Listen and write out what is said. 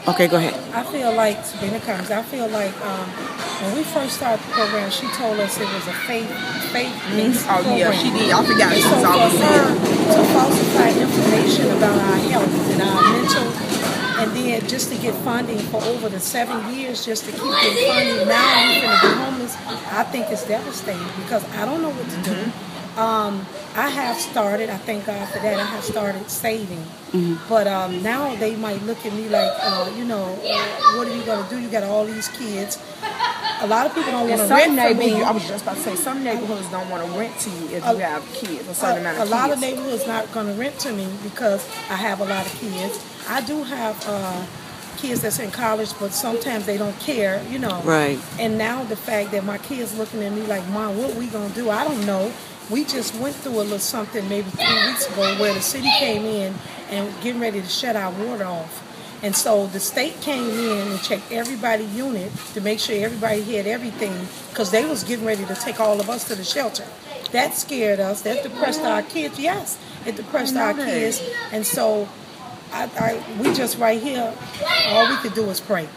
Okay, go ahead. I feel like, Sabrina Combs, I feel like when we first started the program, she told us it was a faith-based Oh, program. yeah, she did. I forgot And she so was for always her saying. to falsify information about our health and our mental, and then just to get funding for over the 7 years, just to keep getting funding, now we're going to be homeless, I think it's devastating because I don't know what to do. I have started, I thank God for that, I have started saving. But now they might look at me like, what are you going to do? You got all these kids. A lot of people don't want to rent from me. I was just about to say, some neighborhoods don't want to rent to you if you have kids, a certain amount of kids. A lot of neighborhoods not going to rent to me because I have a lot of kids. I do have kids that's in college, but sometimes they don't care, Right. And now the fact that my kids looking at me like, Mom, what we going to do? I don't know. We just went through a little something maybe 3 weeks ago where the city came in and getting ready to shut our water off. And so the state came in and checked everybody's unit to make sure everybody had everything because they was getting ready to take all of us to the shelter. That scared us. That depressed our kids. Yes, it depressed our kids. And so we just right here, all we could do is pray.